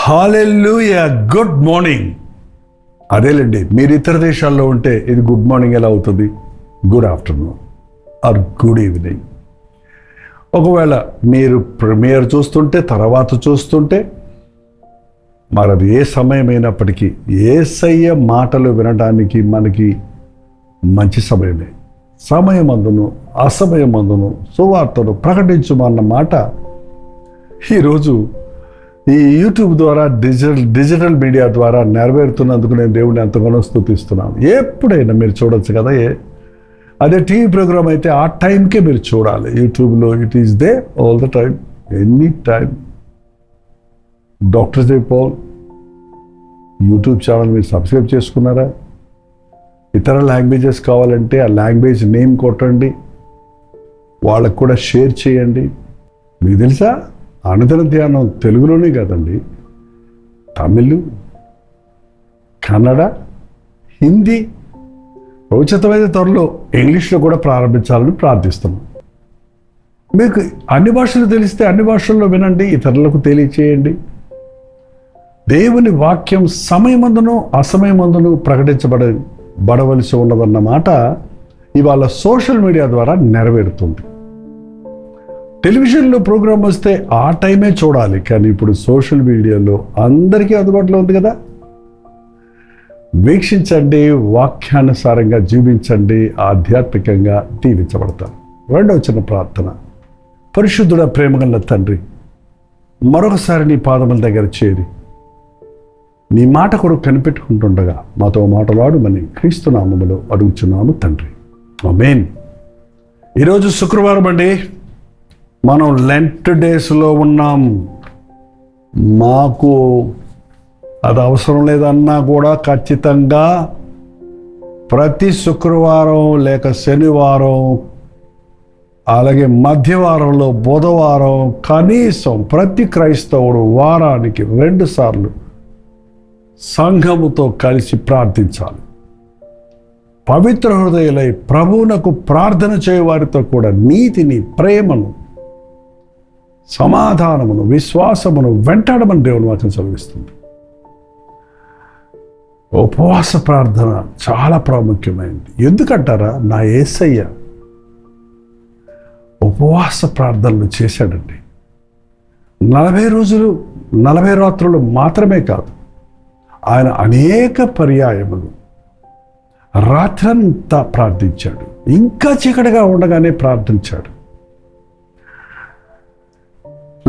హల్లెలూయా, good morning. అదేలేండి, మీరు ఇతర దేశాల్లో ఉంటే ఇది గుడ్ మార్నింగ్ ఎలా అవుతుంది? Good afternoon or good evening. ఒకవేళ మీరు ప్రీమియర్ చూస్తుంటే, తర్వాత చూస్తుంటే, మరి అది ఏ సమయమైనప్పటికీ యేసయ్య మాటలు వినడానికి మనకి మంచి సమయమే. సమయమందును అసమయమందును సువార్తను ప్రకటించమన్న మాట ఈరోజు ఈ యూట్యూబ్ ద్వారా డిజిటల్ మీడియా ద్వారా నెరవేరుతున్నందుకు నేను దేవుడిని ఎంతగానో స్తుతిస్తున్నాను. ఎప్పుడైనా మీరు చూడొచ్చు కదా, అదే టీవీ ప్రోగ్రామ్ అయితే ఆ టైంకే మీరు చూడాలి. యూట్యూబ్లో it is they all the time, any time. Doctor జై పాల్ యూట్యూబ్ ఛానల్ మీరు సబ్స్క్రైబ్ చేసుకున్నారా? ఇతర లాంగ్వేజెస్ కావాలంటే ఆ లాంగ్వేజ్ నేమ్ కొట్టండి, వాళ్ళకు కూడా షేర్ చేయండి. మీకు తెలుసా, అనుదిన ధ్యానం తెలుగులోనే కాదండి, తమిళ్, కన్నడ, హిందీ, ఉచితమైన త్వరలో ఇంగ్లీష్లో కూడా ప్రారంభించాలని ప్రార్థిస్తున్నాం. మీకు అన్ని భాషలు తెలిస్తే అన్ని భాషల్లో వినండి, ఇతరులకు తెలియచేయండి. దేవుని వాక్యం సమయమందును అసమయమందును ప్రకటించబడవలసి ఉన్నదన్నమాట ఇవాళ సోషల్ మీడియా ద్వారా నెరవేరుతుంది. టెలివిజన్లో ప్రోగ్రాం వస్తే ఆ టైమే చూడాలి, కానీ ఇప్పుడు సోషల్ మీడియాలో అందరికీ అందుబాటులో ఉంది కదా. వీక్షించండి, వాక్యానుసారంగా జీవించండి, ఆధ్యాత్మికంగా దీవించబడతారు. రెండవ చిన్న ప్రార్థన. పరిశుద్ధుడ, ప్రేమగల తండ్రి, మరొకసారి నీ పాదముల దగ్గర చేరి నీ మాట కూడా కనిపెట్టుకుంటుండగా మాతో మాట్లాడమని క్రీస్తు నామములో అడుగుచున్నాము తండ్రి, ఆమేన్. ఈరోజు శుక్రవారం అండి, మనం లెంట్ డేస్లో ఉన్నాం. మాకు అది అవసరం లేదన్నా కూడా ఖచ్చితంగా ప్రతి శుక్రవారం లేక శనివారం, అలాగే మధ్యవారంలో బుధవారం కనీసం ప్రతి క్రైస్తవుడు వారానికి 2 సార్లు సంఘముతో కలిసి ప్రార్థించాలి. పవిత్ర హృదయులై ప్రభువునకు ప్రార్థన చేయవారితో కూడా నీతిని, ప్రేమను, సమాధానమును, విశ్వాసమును వెంటాడమని దేవుని వాక్యం చదివిస్తుంది. ఉపవాస ప్రార్థన చాలా ప్రాముఖ్యమైనది. ఎందుకంటారా? నా యేసయ్య ఉపవాస ప్రార్థనలు చేశాడండి. 40 రోజులు 40 రాత్రులు మాత్రమే కాదు, ఆయన అనేక పర్యాయములు రాత్రంతా ప్రార్థించాడు. ఇంకా చీకటిగా ఉండగానే ప్రార్థించాడు.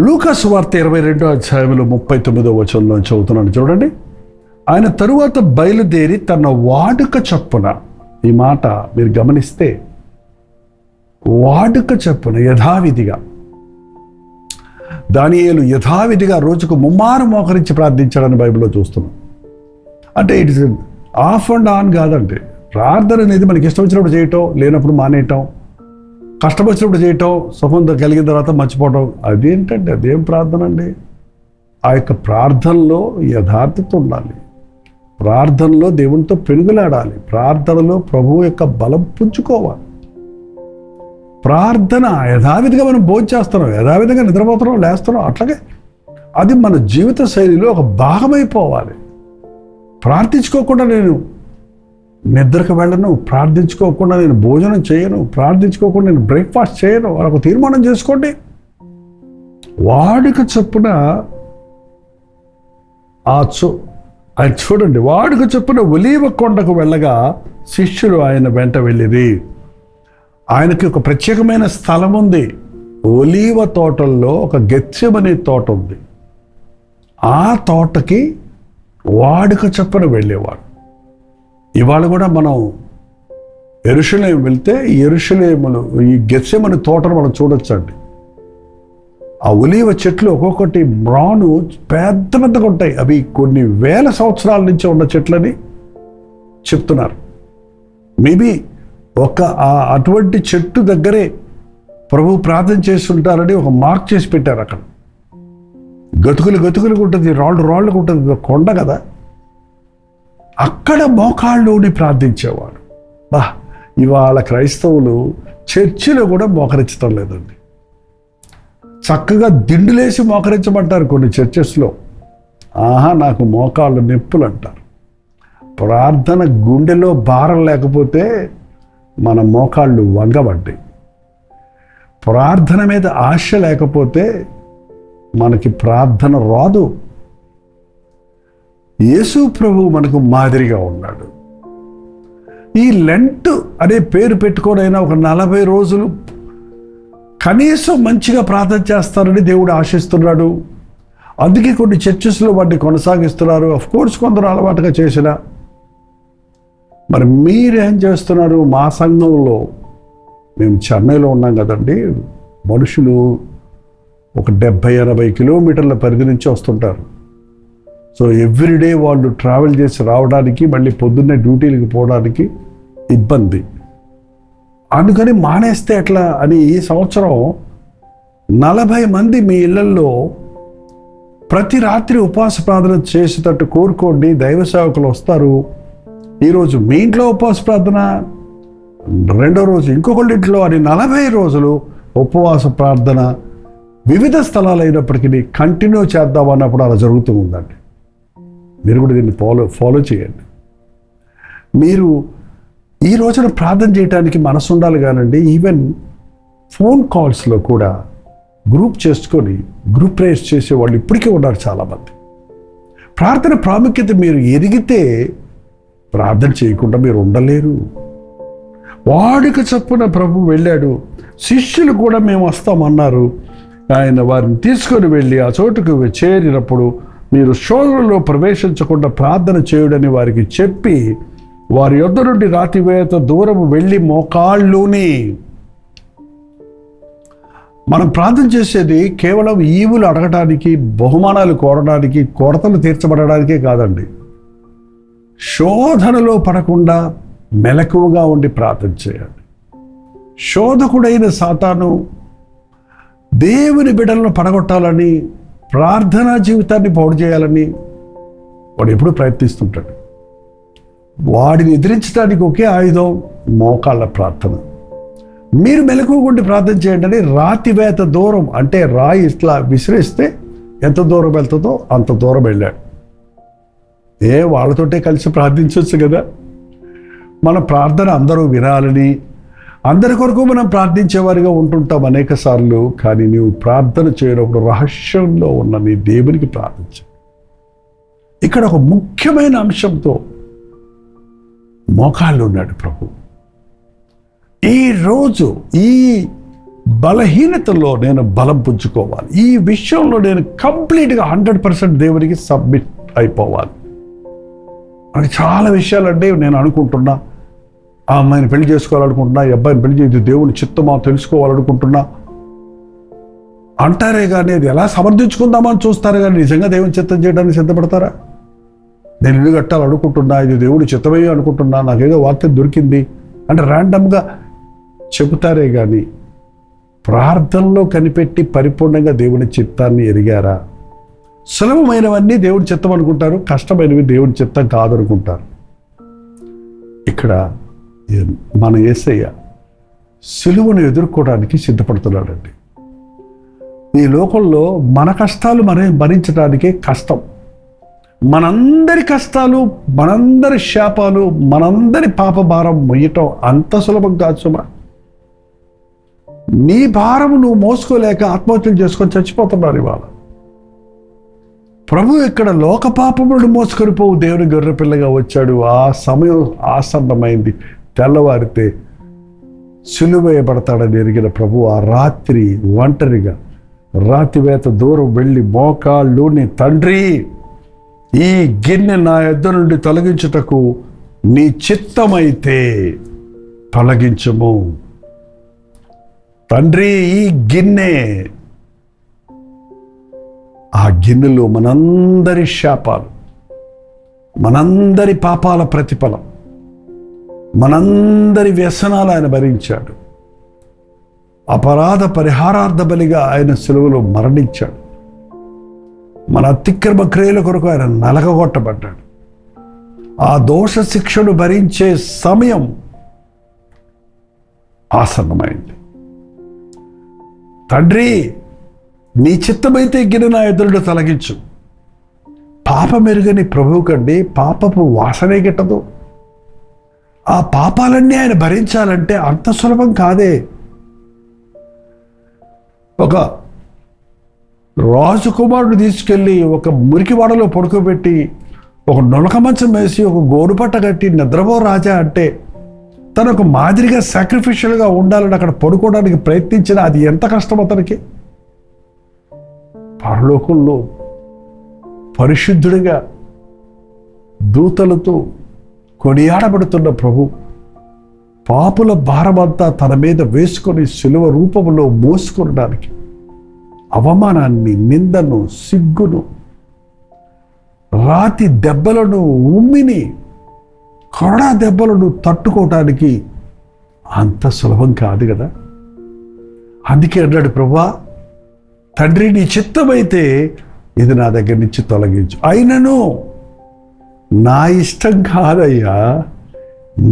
లూకా సువార్త 22వ అధ్యాయంలో 39వ వచనంలో చదువుతున్నాను చూడండి. ఆయన తరువాత బయలుదేరి తన వాడుక చొప్పున, ఈ మాట మీరు గమనిస్తే, వాడుక చొప్పున యథావిధిగా, దానియేలు యథావిధిగా రోజుకు 3 మారు మోకరించి ప్రార్థించాడని బైబిల్లో చూస్తున్నాం. అంటే it is of and on కాదండి. ప్రార్థన అనేది మనకి ఇష్టం వచ్చినప్పుడు చేయటం, లేనప్పుడు మానేయటం, కష్టం వచ్చినప్పుడు చేయటం, సుఖం కలిగిన తర్వాత మర్చిపోవటం, అదేంటండి? అదేం ప్రార్థన అండి? ఆ యొక్క ప్రార్థనలో యథార్థత ఉండాలి, ప్రార్థనలో దేవునితో పెనుగులాడాలి, ప్రార్థనలో ప్రభువు యొక్క బలం పుంజుకోవాలి. ప్రార్థన యథావిధిగా మనం భోజనం చేస్తున్నాం, యథావిధిగా నిద్రపోతున్నాం, లేస్తున్నాం, అట్లాగే అది మన జీవిత శైలిలో ఒక భాగమైపోవాలి. ప్రార్థించుకోకుండా నేను నిద్రకు వెళ్ళను, ప్రార్థించుకోకుండా నేను భోజనం చేయను, ప్రార్థించుకోకుండా నేను బ్రేక్ఫాస్ట్ చేయను అని ఒక తీర్మానం చేసుకోండి. వాడుక చొప్పున ఆయన చూడండి, వాడుక చొప్పున ఒలీవ కొండకు వెళ్ళగా శిష్యులు ఆయన వెంట వెళ్ళిరి. ఆయనకి ఒక ప్రత్యేకమైన స్థలం ఉంది. ఒలీవ తోటల్లో ఒక గెత్సెమనే తోట ఉంది. ఆ తోటకి వాడుక చొప్పున వెళ్ళేవాడు. ఇవాళ కూడా మనం యెరూషలేము వెళ్తే యెరూషలేములో ఈ గెత్సెమనే తోటను మనం చూడొచ్చండి. ఆ ఒలీవ చెట్లు ఒక్కొక్కటి మ్రాను పెద్ద పెద్దగా ఉంటాయి. అవి కొన్ని వేల సంవత్సరాల నుంచి ఉన్న చెట్లని చెప్తున్నారు. మేబీ అటువంటి చెట్టు దగ్గరే ప్రభు ప్రార్థన చేస్తుంటారని ఒక మార్క్ చేసి పెట్టారు. అక్కడ గతుకులు ఉంటుంది, రాళ్ళకు ఉంటుంది, కొండ కదా. అక్కడ మోకాళ్ళలోని ప్రార్థించేవాడు. ఇవాళ క్రైస్తవులు చర్చిలో కూడా మోకరించడం లేదండి. చక్కగా దిండులేసి మోకరించమంటారు కొన్ని చర్చెస్లో. నాకు మోకాళ్ళు నొప్పులు అంటారు. ప్రార్థన గుండెలో భారం లేకపోతే మన మోకాళ్ళు వంగబడ్డాయి. ప్రార్థన మీద ఆశ లేకపోతే మనకి ప్రార్థన రాదు. యేసు ప్రభు మనకు మాదిరిగా ఉన్నాడు. ఈ లెంట్ అనే పేరు పెట్టుకోనైనా ఒక 40 రోజులు కనీసం మంచిగా ప్రార్థన చేస్తారని దేవుడు ఆశిస్తున్నాడు. అందుకే కొన్ని చర్చెస్లో వాటిని కొనసాగిస్తున్నారు. కోర్స్ కొందరు అలవాటుగా చేసిన. మరి మీరేం చేస్తున్నారు? మా సంఘంలో మేము చెన్నైలో ఉన్నాం కదండి, మనుషులు ఒక 70-80 కిలోమీటర్ల పరిధి నుంచి వస్తుంటారు. సో ఎవ్రీడే వాళ్ళు ట్రావెల్ చేసి రావడానికి, మళ్ళీ పొద్దున్నే డ్యూటీలకు పోవడానికి ఇబ్బంది. అందుకని మానేస్తే ఎట్లా అని ఈ సంవత్సరం 40 మంది మీ ఇళ్లల్లో ప్రతి రాత్రి ఉపవాస ప్రార్థన చేసేటట్టు కోరుకోండి. దైవ సేవకులు వస్తారు. ఈరోజు మీ ఇంట్లో ఉపవాస ప్రార్థన, రెండో రోజు ఇంకొకళ్ళ ఇంట్లో అని 40 రోజులు ఉపవాస ప్రార్థన వివిధ స్థలాలు అయినప్పటికీ కంటిన్యూ చేద్దామన్నప్పుడు అలా జరుగుతూ ఉందండి. మీరు కూడా దీన్ని ఫాలో చేయండి. మీరు ఈ రోజున ప్రార్థన చేయడానికి మనసు ఉండాలి కానండి. ఈవెన్ ఫోన్ కాల్స్లో కూడా గ్రూప్ చేసుకొని గ్రూప్ ప్రేయర్స్ చేసే వాళ్ళు ఇప్పటికీ ఉన్నారు చాలామంది. ప్రార్థన ప్రాముఖ్యత మీరు ఎరిగితే ప్రార్థన చేయకుండా మీరు ఉండలేరు. వాడికి చొప్పున ప్రభు వెళ్ళాడు. శిష్యులు కూడా మేము వస్తామన్నారు. ఆయన వారిని తీసుకొని వెళ్ళి ఆ చోటుకు చేరినప్పుడు మీరు శోధనలో ప్రవేశించకుండా ప్రార్థన చేయుడని వారికి చెప్పి వారి యొద్ద నుండి రాతివేత దూరం వెళ్ళి మోకాళ్ళుని. మనం ప్రార్థన చేసేది కేవలం ఈవులు అడగటానికి, బహుమానాలు కోరడానికి, కొరతలు తీర్చబడడానికే కాదండి. శోధనలో పడకుండా మెలకువగా ఉండి ప్రార్థన చేయాలి. శోధకుడైన సాతాను దేవుని బిడ్డలను పడగొట్టాలని, ప్రార్థనా జీవితాన్ని పాడు చేయాలని వాడు ఎప్పుడూ ప్రయత్నిస్తుంటాడు. వాడిని ఎదిరించడానికి ఒకే ఆయుధం మోకాళ్ళ ప్రార్థన. మీరు మెలకువగుండి ప్రార్థన చేయండి అని రాతివేత దూరం, అంటే రాయి ఇట్లా విసిరేస్తే ఎంత దూరం వెళ్తుందో అంత దూరం వెళ్ళాడు. వాళ్ళతోటే కలిసి ప్రార్థించవచ్చు కదా. మన ప్రార్థన అందరూ వినాలని, అందరి కొరకు మనం ప్రార్థించేవారిగా ఉంటుంటాం అనేక సార్లు. కానీ నీవు ప్రార్థన చేయనప్పుడు రహస్యంలో ఉన్న నీ దేవునికి ప్రార్థించు. ఇక్కడ ఒక ముఖ్యమైన అంశంతో మోకాళ్ళు ఉన్నాడు ప్రభు. ఈరోజు ఈ బలహీనతలో నేను బలం పుంజుకోవాలి. ఈ విషయంలో నేను కంప్లీట్గా 100% దేవునికి సబ్మిట్ అయిపోవాలి. మనకి చాలా విషయాలంటే నేను అనుకుంటున్నా, ఆ అమ్మాయిని పెళ్లి చేసుకోవాలనుకుంటున్నా, ఈ అబ్బాయిని పెళ్లి చేసి దేవుని చిత్తమా తెలుసుకోవాలనుకుంటున్నా అంటారే కానీ అది ఎలా సమర్థించుకుందామని చూస్తారు. కానీ నిజంగా దేవుని చిత్తం చేయడానికి సిద్ధపడతారా? నేను ఇల్లు కట్టాలనుకుంటున్నా, ఇది దేవుడి చిత్తమే అనుకుంటున్నా, నాకేదో వాక్యం దొరికింది అంటే ర్యాండమ్గా చెబుతారే కానీ ప్రార్థనలో కనిపెట్టి పరిపూర్ణంగా దేవుని చిత్తాన్ని ఎరిగారా? సులభమైనవన్నీ దేవుడి చిత్తం అనుకుంటారు, కష్టమైనవి దేవుడి చిత్తం కాదనుకుంటారు. ఇక్కడ మన యేసయ్య సిలువను ఎదుర్కోవడానికి సిద్ధపడుతున్నాడండి. ఈ లోకంలో మన కష్టాలు భరించడానికే కష్టం. మనందరి కష్టాలు, మనందరి శాపాలు, మనందరి పాప భారం మొయ్యటం అంత సులభం కాదు సుమా. నీ భారము నువ్వు మోసుకోలేక ఆత్మహత్యలు చేసుకొని చచ్చిపోతున్నారు ఇవాళ. ప్రభు ఇక్కడ లోక పాపములను మోసుకొని పోవు దేవుని గొర్రెపిల్లగా వచ్చాడు. ఆ సమయం ఆసన్నమైంది. తెల్లవారితే సిలువేయబడతాడని ఎరిగిన ప్రభు ఆ రాత్రి ఒంటరిగా రాతివేత దూరం వెళ్ళి మోకాళ్ళుని, తండ్రి ఈ గిన్నె నా యొద్ద నుండి తొలగించుటకు నీ చిత్తమైతే తొలగించము. తండ్రి ఈ గిన్నె, ఆ గిన్నెలో మనందరి శాపాలు, మనందరి పాపాల ప్రతిఫలం, మనందరి వ్యసనాలు ఆయన భరించాడు. అపరాధ పరిహారార్థ బలిగా ఆయన సిలువలో మరణించాడు. మన అతిక్రమ క్రియల కొరకు ఆయన నలగగొట్టబడ్డాడు. ఆ దోష శిక్షను భరించే సమయం ఆసన్నమైంది. తండ్రి నీ చిత్తమైతే గిన్నె నా ఎదురుడు తొలగించు. పాపమెరుగని ప్రభువు కండి పాపపు వాసనే గిట్టదు. ఆ పాపాలన్నీ ఆయన భరించాలంటే అంత సులభం కాదే. ఒక రాజకుమారుడు తీసుకెళ్ళి ఒక మురికివాడలో పడుకోబెట్టి ఒక నొలక మంచం వేసి ఒక గోరుపట్ట కట్టి నిద్రపో రాజా అంటే తను ఒక మాదిరిగా సాక్రిఫిషియల్గా ఉండాలని అక్కడ పడుకోవడానికి ప్రయత్నించిన అది ఎంత కష్టం అతనికి. పరలోకంలో పరిశుద్ధుడిగా దూతలతో కొనియాడబడుతున్న ప్రభు పాపుల భారమంతా తన మీద వేసుకొని శిలువ రూపంలో మోసుకొనడానికి అవమానాన్ని, నిందను, సిగ్గును, రాతి దెబ్బలను, ఉమ్మిని, కొరడా దెబ్బలను తట్టుకోవటానికి అంత సులభం కాదు కదా. అందుకే అన్నాడు ప్రభువా, తండ్రి నీ చిత్తమైతే ఇది నా దగ్గర నుంచి తొలగించు. అయినను నా ఇష్టం కాదయ్యా,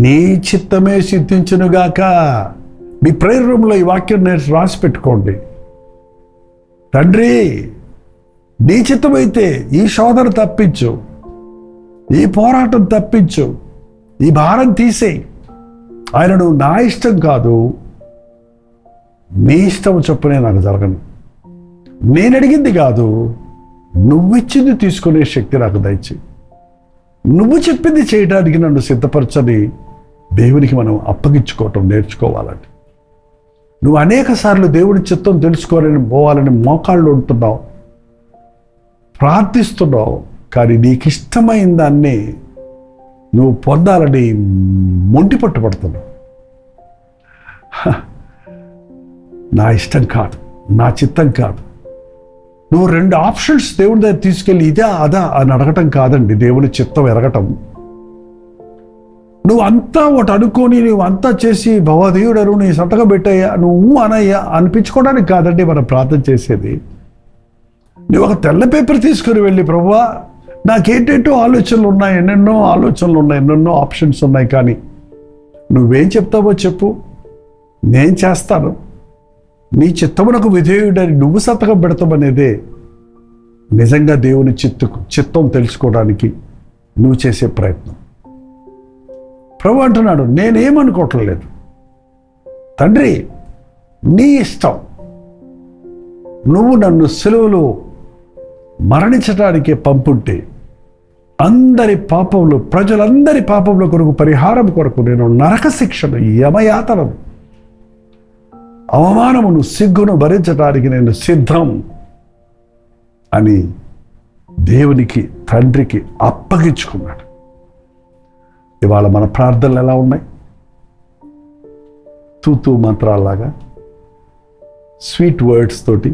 నీ చిత్తమే సిద్ధించునుగాక. మీ ప్రేయర్ రూమ్లో ఈ వాక్యం నేను రాసి పెట్టుకోండి. తండ్రి నీ చిత్తమైతే ఈ శోధన తప్పించు, ఈ పోరాటం తప్పించు, ఈ భారం తీసేయి. ఆయనను నా ఇష్టం కాదు, నీ ఇష్టం చొప్పునే నాకు జరగను. నేను అడిగింది కాదు, నువ్విచ్చింది తీసుకునే శక్తి నాకు దయచేయి. నువ్వు చెప్పింది చేయడానికి నన్ను సిద్ధపరచని దేవునికి మనం అప్పగించుకోవటం నేర్చుకోవాలండి. నువ్వు అనేక సార్లు దేవుడి చిత్తం తెలుసుకోవాలని పోవాలని మోకాళ్ళు ఉంటున్నావు, ప్రార్థిస్తున్నావు, కానీ నీకు ఇష్టమైన దాన్ని నువ్వు పొందాలని మొండి పట్టుబడుతున్నావు. నా ఇష్టం కాదు, నా చిత్తం కాదు. నువ్వు 2 ఆప్షన్స్ దేవుడి దగ్గర తీసుకెళ్ళి ఇదా అదా అని అడగటం కాదండి దేవుని చిత్తం ఎరగటం. నువ్వు అంతా ఒకటి అనుకొని నువ్వు అంతా చేసి భవదేవుడరు నీ సంతకం పెట్టయ్యా, నువ్వు అనయ్యా అనిపించుకోవడానికి కాదండి మనం ప్రార్థన చేసేది. నువ్వు ఒక తెల్ల పేపర్ తీసుకుని వెళ్ళి, ప్రభువా నాకేంటేంటో ఆలోచనలు ఉన్నాయి, ఎన్నెన్నో ఆలోచనలు ఉన్నాయి, ఎన్నెన్నో ఆప్షన్స్ ఉన్నాయి, కానీ నువ్వేం చెప్తావో చెప్పు, నేను చేస్తాను, నీ చిత్తమునకు విధేయుడని నువ్వు సంతకం పెడతామనేదే నిజంగా దేవుని చిత్తం తెలుసుకోవడానికి నువ్వు చేసే ప్రయత్నం. ప్రభు అంటున్నాడు, నేనేమనుకోవట్లేదు తండ్రి, నీ ఇష్టం. నువ్వు నన్ను సిలువలో మరణించడానికే పంపుంటే అందరి పాపంలో, ప్రజలందరి పాపంలో కొరకు పరిహారం కొరకు నేను నరక శిక్షను, యమయాతనను, అవమానమును, సిగ్గును భరించడానికి నేను సిద్ధం అని దేవునికి, తండ్రికి అప్పగించుకున్నాడు. ఇవాళ మన ప్రార్థనలు ఎలా ఉన్నాయి? తూతూ మంత్రాల్లాగా, స్వీట్ వర్డ్స్ తోటి,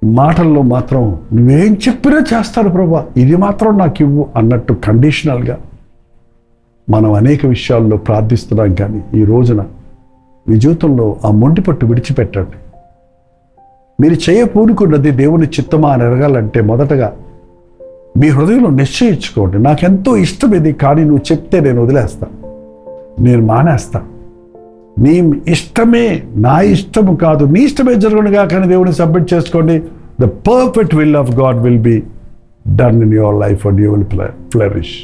మాటల్లో మాత్రం నువ్వేం చెప్పినా చేస్తాను ప్రభా, ఇది మాత్రం నాకు ఇవ్వు అన్నట్టు కండిషనల్గా మనం అనేక విషయాల్లో ప్రార్థిస్తున్నాం. కానీ ఈ రోజున మీ జీవితంలో ఆ మొండి పట్టు విడిచిపెట్టండి. మీరు చేయకూడుకున్నది దేవుని చిత్తమా అని ఎరగాలంటే మొదటగా మీ హృదయంలో నిశ్చయించుకోండి, నాకెంతో ఇష్టం ఇది, కానీ నువ్వు చెప్తే నేను వదిలేస్తాను, నేను మానేస్తాను. నీ ఇష్టమే, నా ఇష్టము కాదు, నీ ఇష్టమే జరుగునుగా కానీ దేవుని సబ్మిట్ చేసుకోండి. The perfect will of God will be done in your life and you will flourish.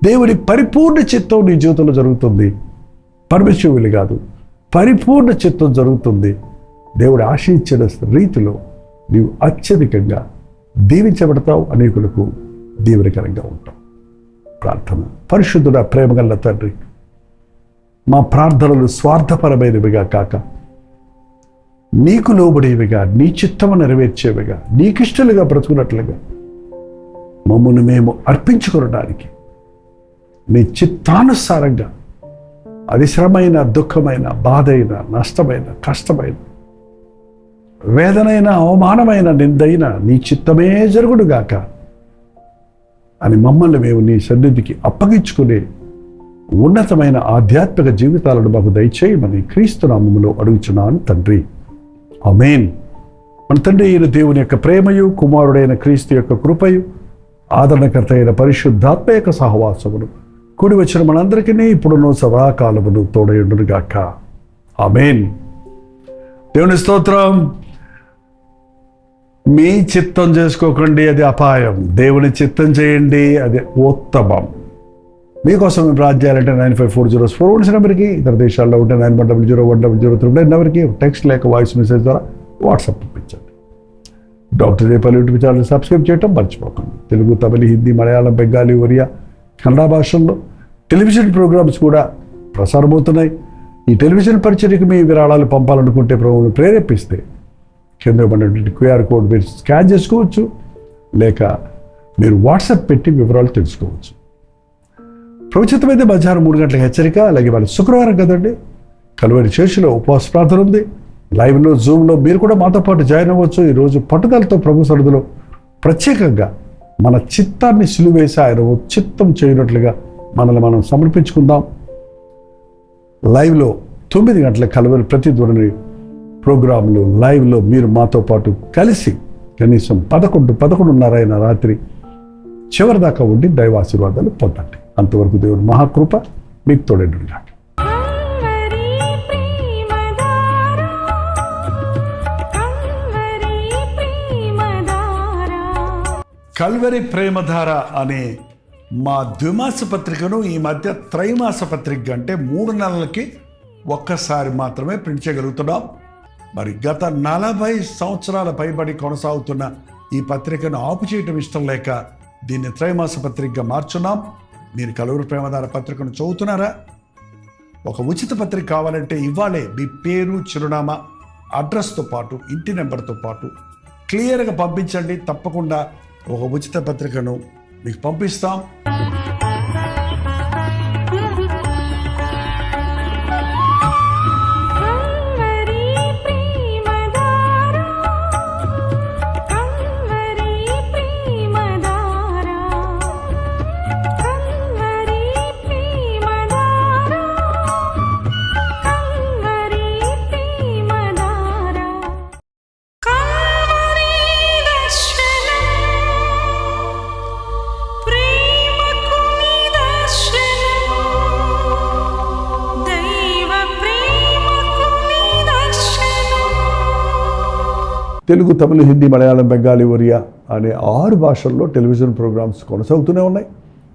దేవుని పరిపూర్ణ చిత్తం నీ జీవితంలో జరుగుతుంది. పరమేశ్వర విల్ కాదు, పరిపూర్ణ చిత్తం జరుగుతుంది. దేవుడు ఆశించిన రీతిలో నీవు అత్యధికంగా దీవించబడతావు, అనేకులకు దీవెనకరంగా ఉంటావు. ప్రార్థన. పరిశుద్ధుడ ప్రేమగల తండ్రి, మా ప్రార్థనలు స్వార్థపరమైనవిగా కాక నీకు లోబడేవిగా, నీ చిత్తము నెరవేర్చేవిగా, నీకిష్టలుగా బ్రతుకున్నట్లుగా మమ్మల్ని మేము అర్పించుకోవడానికి నీ చిత్తానుసారంగా, అది శ్రమైన, దుఃఖమైన, బాధైన, నష్టమైన, కష్టమైన, వేదనైన, అవమానమైన, నిందైన నీ చిత్తమే జరుగుడుగాక అని మమ్మల్ని మేము నీ సన్నిధికి అప్పగించుకునే ఉన్నతమైన ఆధ్యాత్మిక జీవితాలను మాకు దయచేయమని క్రీస్తు నామములో అడుగుచున్నాను తండ్రి. ఆమేన్. మన తండ్రి అయిన దేవుని యొక్క ప్రేమయు, కుమారుడైన క్రీస్తు యొక్క కృపయు, ఆదరణకర్త అయిన పరిశుద్ధాత్మ యొక్క సహవాసమును కూడి వచ్చిన మనందరికీ ఇప్పుడును సదాకాలమును తోడయుండునుగాక. ఆమేన్. దేవుని స్తోత్రం. మీ చిత్తం చేసుకోకండి, అది అపాయం. దేవుని చిత్తం చేయండి, అది ఉత్తమం. మీకోసం మేము ప్రార్థన చేయాలంటే 954041 నెంబర్కి, ఇతర దేశాల్లో ఉంటే 9100101003 నెంబర్కి టెక్స్ట్ లేక వాయిస్ మెసేజ్ ద్వారా వాట్సాప్ పంపించండి. Doctor Jaipal YouTube channel subscribe చేయడం మర్చిపోకండి. తెలుగు, తమిళ, హిందీ, మలయాళం, బెంగాలీ, ఒరియా, కన్నడ భాషల్లో టెలివిజన్ ప్రోగ్రామ్స్ కూడా ప్రసారమవుతున్నాయి. ఈ టెలివిజన్ పరిచర్యకు మీ విరాళాలు పంపాలనుకుంటే ప్రభువును ప్రేరేపిస్తే కింద ఇవ్వబడినటువంటి QR కోడ్ మీరు స్కాన్ చేసుకోవచ్చు, లేక మీరు వాట్సాప్ పెట్టి వివరాలు తెలుసుకోవచ్చు. ప్రభుత్వమైతే మధ్యాహ్నం 3 గంటలకు హెచ్చరిక. అలాగే వాళ్ళ శుక్రవారం కదండి, కల్వరి చర్చిలో ఉపవాస ప్రార్థన ఉంది. లైవ్లో, జూమ్లో మీరు కూడా మాతో పాటు జాయిన్ అవ్వచ్చు. ఈరోజు పట్టుదలతో ప్రభు సన్నిధిలో ప్రత్యేకంగా మన చిత్తాన్ని సిలువేసి ఆయన చిత్తం చేయనట్లుగా మనల్ని మనం సమర్పించుకుందాం. లైవ్లో 9 గంటల కల్వరి ప్రతిధ్వని ప్రోగ్రాంలు లైవ్లో మీరు మాతో పాటు కలిసి కనీసం 11:30 రాత్రి చివరి దాకా ఉండి దైవాశీర్వాదాలు పొందండి. అంతవరకు దేవుడు మహాకృప మీకు తోడేడుగాక. కల్వరి ప్రేమధార అనే మా ద్విమాస పత్రికను ఈ మధ్య త్రైమాస పత్రిక అంటే 3 నెలలకి ఒక్కసారి మాత్రమే ప్రింట్ చేయగలుగుతున్నాం. మరి గత 40 సంవత్సరాల పైబడి కొనసాగుతున్న ఈ పత్రికను ఆపు చేయటం ఇష్టం లేక దీన్ని త్రైమాస పత్రికగా మార్చున్నాం. మీరు కల్వరి ప్రేమధార పత్రికను చదువుతున్నారా? ఒక ఉచిత పత్రిక కావాలంటే ఇవ్వాలే మీ పేరు, చిరునామా, అడ్రస్తో పాటు ఇంటి నెంబర్తో పాటు క్లియర్గా పంపించండి. తప్పకుండా ఒక ఉచిత పత్రికను మీకు పంపిస్తాం. తెలుగు, తమిళ, హిందీ, మలయాళం, బెంగాలీ, ఒరియా అనే 6 భాషల్లో టెలివిజన్ ప్రోగ్రామ్స్ కొనసాగుతూనే ఉన్నాయి.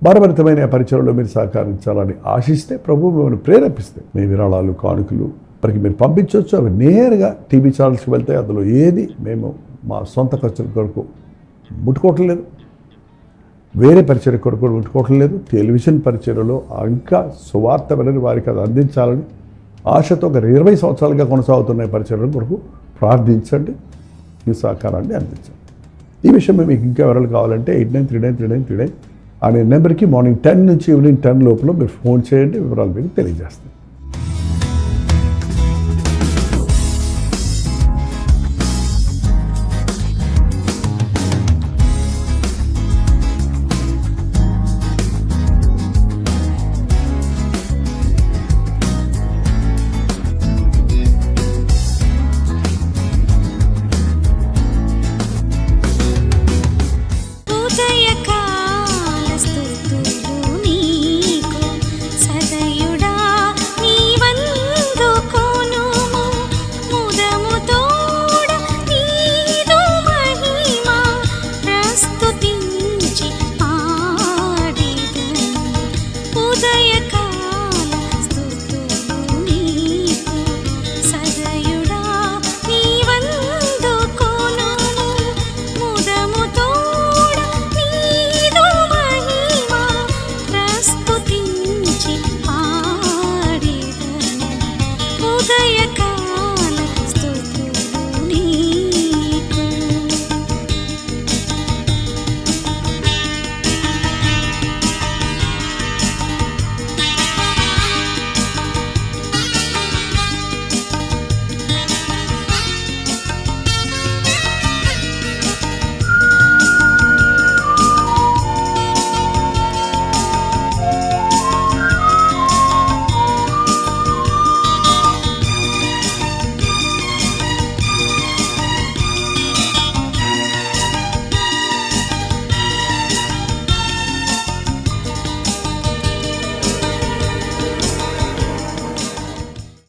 భారభరితమైన పరిచయంలో మీరు సహకరించాలని ఆశిస్తే, ప్రభు మిమ్మల్ని ప్రేరేపిస్తే మీ విరాళాలు, కానుకలు వారికి మీరు పంపించవచ్చు. అవి నేరుగా టీవీ ఛానల్స్కి వెళ్తాయి. అందులో ఏది మేము మా సొంత ఖర్చుల కొరకు ముట్టుకోవటం లేదు, వేరే పరిచయ కొరకు ముట్టుకోవటం లేదు. టెలివిజన్ పరిచయలో ఇంకా సువార్త వినని వారికి అది అందించాలని ఆశతో ఒక 20 సంవత్సరాలుగా కొనసాగుతున్న పరిచయం కొరకు ప్రార్థించండి, మీ సహకారాన్ని అందించండి. ఈ విషయం మీకు ఇంకా వివరాలు కావాలంటే 89393939 అనే నెంబర్కి మార్నింగ్ 10 నుంచి ఈవినింగ్ 10 లోపల మీరు ఫోన్ చేయండి, వివరాలు మీకు తెలియజేస్తాం.